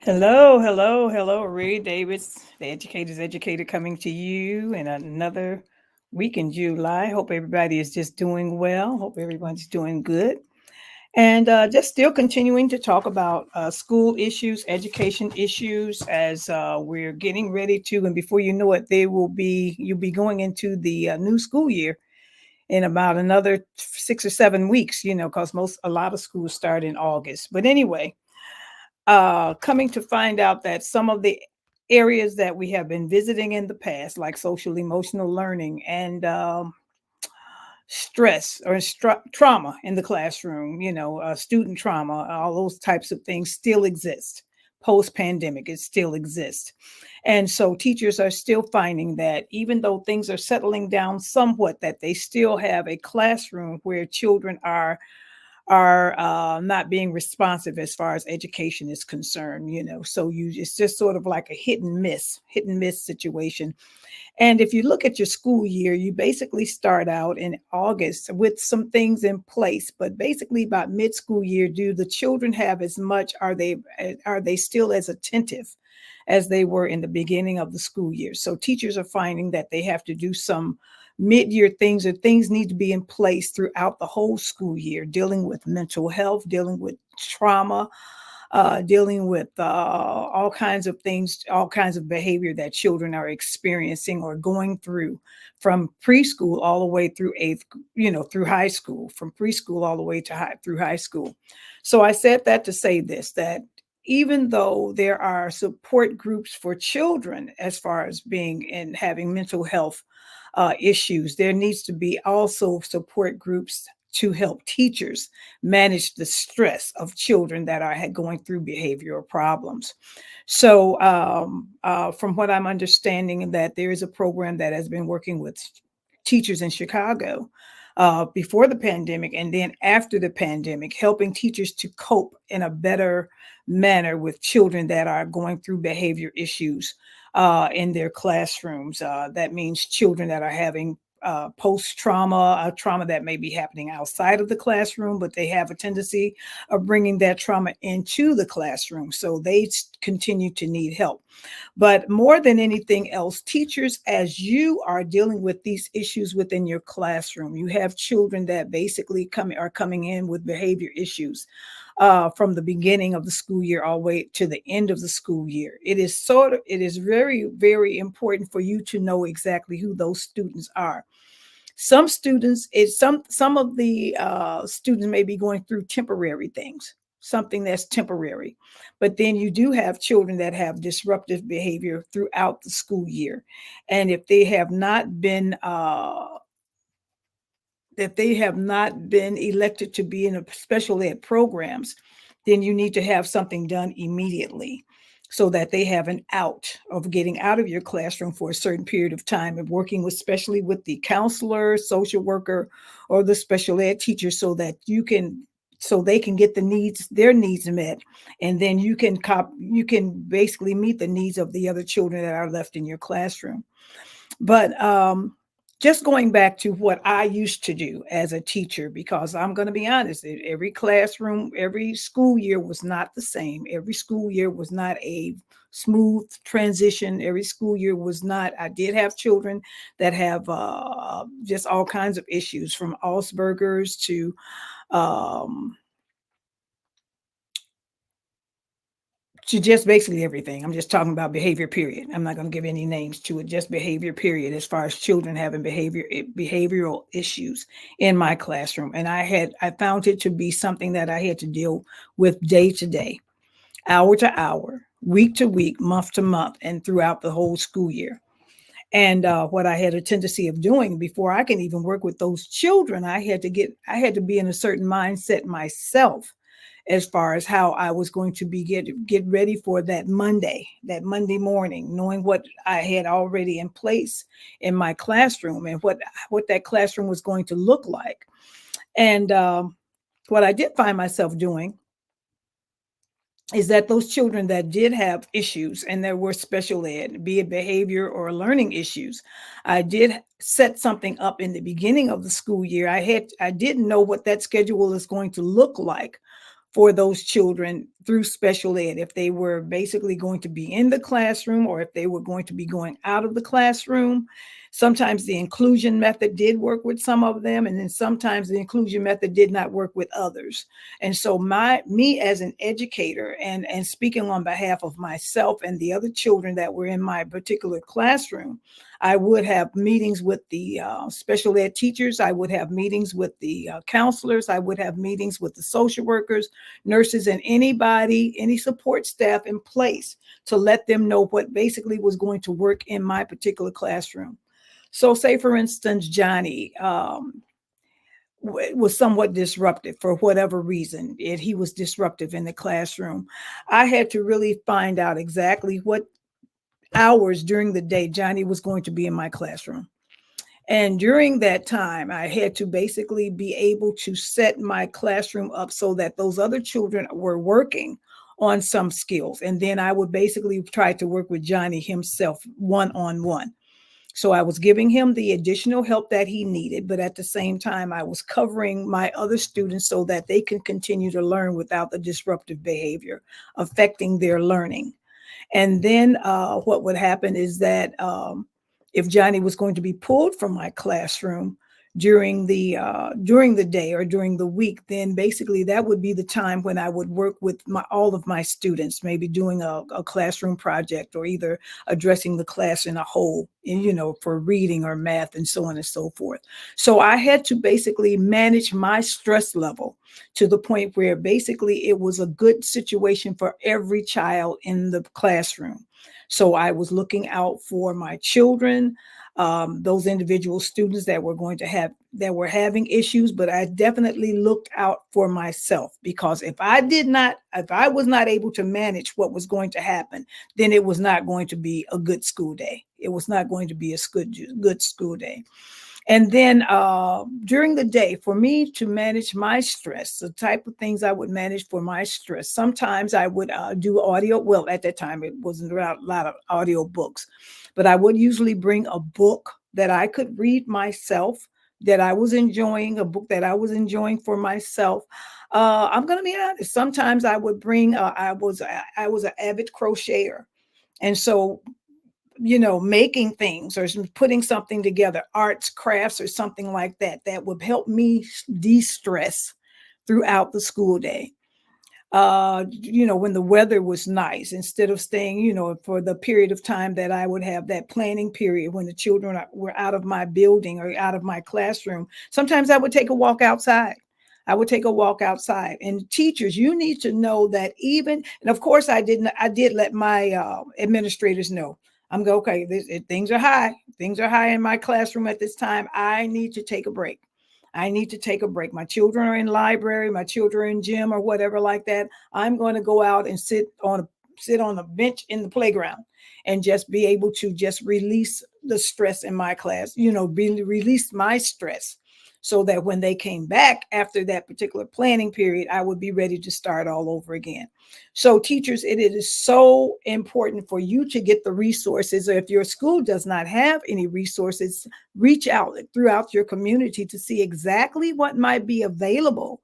Hello, hello, hello, Ray Davis, the educator's educator coming to you in another week in July. Hope everybody is just doing well. Hope everyone's doing good. And just still continuing to talk about school issues, education issues as we're getting ready to, and before you know it, you'll be going into the new school year in about another 6 or 7 weeks, because a lot of schools start in August. But anyway, coming to find out that some of the areas that we have been visiting in the past, like social emotional learning and stress or trauma in the classroom, student trauma, all those types of things still exist. Post pandemic, it still exists. And so teachers are still finding that even though things are settling down somewhat, that they still have a classroom where children are not being responsive as far as education is concerned, so it's just sort of like a hit and miss situation. And if you look at your school year, you basically start out in August with some things in place, but basically about mid-school year, do the children have as much, are they still as attentive as they were in the beginning of the school year? So teachers are finding that they have to do some mid-year things, or things need to be in place throughout the whole school year, dealing with mental health, dealing with trauma, dealing with all kinds of things, all kinds of behavior that children are experiencing or going through from preschool all the way through through high school, from preschool all the way to through high school. So I said that to say this, that even though there are support groups for children as far as being and having mental health issues, there needs to be also support groups to help teachers manage the stress of children that are going through behavioral problems. So, from what I'm understanding, that there is a program that has been working with teachers in Chicago before the pandemic and then after the pandemic, helping teachers to cope in a better manner with children that are going through behavior issues in their classrooms. That means children that are having post trauma, trauma that may be happening outside of the classroom, but they have a tendency of bringing that trauma into the classroom. So they continue to need help. But more than anything else, teachers, as you are dealing with these issues within your classroom, you have children that basically are coming in with behavior issues from the beginning of the school year all the way to the end of the school year. It is very, very important for you to know exactly who those students are. Some students, some of the students may be going through temporary things, something that's temporary, but then you do have children that have disruptive behavior throughout the school year, and if they have not been elected to be in a special ed programs, then you need to have something done immediately so that they have an out of getting out of your classroom for a certain period of time and working with, especially with the counselor, social worker, or the special ed teacher, so they can get their needs met, and then you can basically meet the needs of the other children that are left in your classroom. But just going back to what I used to do as a teacher, because I'm going to be honest, every classroom, every school year was not the same. Every school year was not a smooth transition. Every school year was not. I did have children that have just all kinds of issues, from Asperger's um, to just basically everything. I'm just talking about behavior, period. I'm not going to give any names to it, just behavior, period, as far as children having behavioral issues in my classroom. And I found it to be something that I had to deal with day to day, hour to hour, week to week, month to month, and throughout the whole school year. And what I had a tendency of doing before I can even work with those children, I had to be in a certain mindset myself as far as how I was going to get ready for that Monday morning, knowing what I had already in place in my classroom and what that classroom was going to look like. And what I did find myself doing is that those children that did have issues and there were special ed, be it behavior or learning issues, I did set something up in the beginning of the school year. I didn't know what that schedule is going to look like for those children through special ed, if they were basically going to be in the classroom or if they were going to be going out of the classroom. Sometimes the inclusion method did work with some of them, and then sometimes the inclusion method did not work with others. And so me as an educator, and speaking on behalf of myself and the other children that were in my particular classroom, I would have meetings with the special ed teachers. I would have meetings with the counselors. I would have meetings with the social workers, nurses, and anybody, any support staff in place to let them know what basically was going to work in my particular classroom. So say, for instance, Johnny was somewhat disruptive for whatever reason. He was disruptive in the classroom. I had to really find out exactly what hours during the day Johnny was going to be in my classroom. And during that time, I had to basically be able to set my classroom up so that those other children were working on some skills. And then I would basically try to work with Johnny himself one-on-one. So I was giving him the additional help that he needed, but at the same time, I was covering my other students so that they can continue to learn without the disruptive behavior affecting their learning. And then what would happen is that if Johnny was going to be pulled from my classroom during the day or during the week, then basically that would be the time when I would work with all of my students, maybe doing a classroom project or either addressing the class in a whole, for reading or math and so on and so forth. So I had to basically manage my stress level to the point where basically it was a good situation for every child in the classroom. So I was looking out for my children, those individual students that were having issues, but I definitely looked out for myself, because if I was not able to manage what was going to happen, then it was not going to be a good school day. It was not going to be a good school day. And then during the day, for me to manage my stress, the type of things I would manage for my stress, sometimes I would do audio. Well, at that time, it wasn't a lot of audio books, but I would usually bring a book that I could read myself, that I was enjoying, a book that I was enjoying for myself. I'm going to be honest. Sometimes I would bring, I was an avid crocheter. And so making things or putting something together, arts, crafts, or something like that, that would help me de-stress throughout the school day. When the weather was nice, instead of staying, for the period of time that I would have that planning period when the children were out of my building or out of my classroom, sometimes I would take a walk outside. And teachers, you need to know that and of course I did let my administrators know. Things are high. Things are high in my classroom at this time. I need to take a break. My children are in library, my children are in gym or whatever like that. I'm going to go out and sit on a bench in the playground and just be able to just release the stress in my class, release my stress, so that when they came back after that particular planning period, I would be ready to start all over again. So teachers, it is so important for you to get the resources. If your school does not have any resources, reach out throughout your community to see exactly what might be available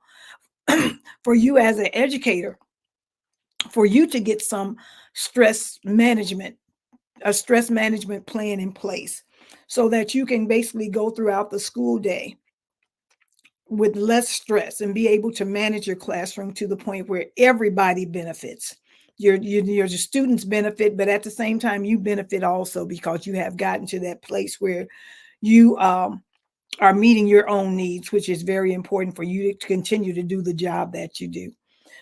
for you as an educator, for you to get some a stress management plan in place, so that you can basically go throughout the school day with less stress and be able to manage your classroom to the point where everybody benefits. Your students benefit, but at the same time, you benefit also, because you have gotten to that place where you are meeting your own needs, which is very important for you to continue to do the job that you do.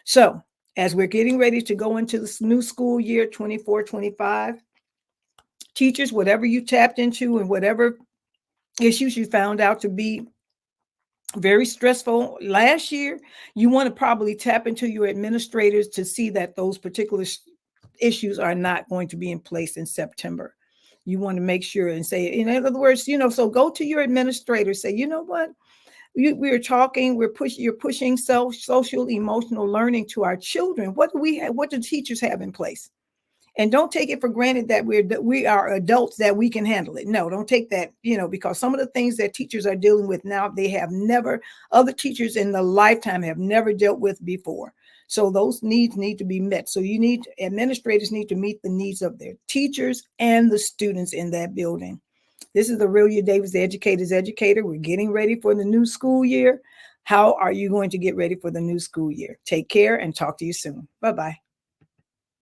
So as we're getting ready to go into this new school year, 24-25, teachers, whatever you tapped into and whatever issues you found out to be very stressful last year, you want to probably tap into your administrators to see that those particular issues are not going to be in place in September. You want to make sure and say, in other words, so go to your administrator, say, you know what, you're pushing social emotional learning to our children. What do teachers have in place? And don't take it for granted that we are adults, that we can handle it. No, don't take that, because some of the things that teachers are dealing with now, other teachers in the lifetime have never dealt with before. So those needs need to be met. So administrators need to meet the needs of their teachers and the students in that building. This is the Real You Davis, the educator's educator. We're getting ready for the new school year. How are you going to get ready for the new school year? Take care and talk to you soon. Bye-bye.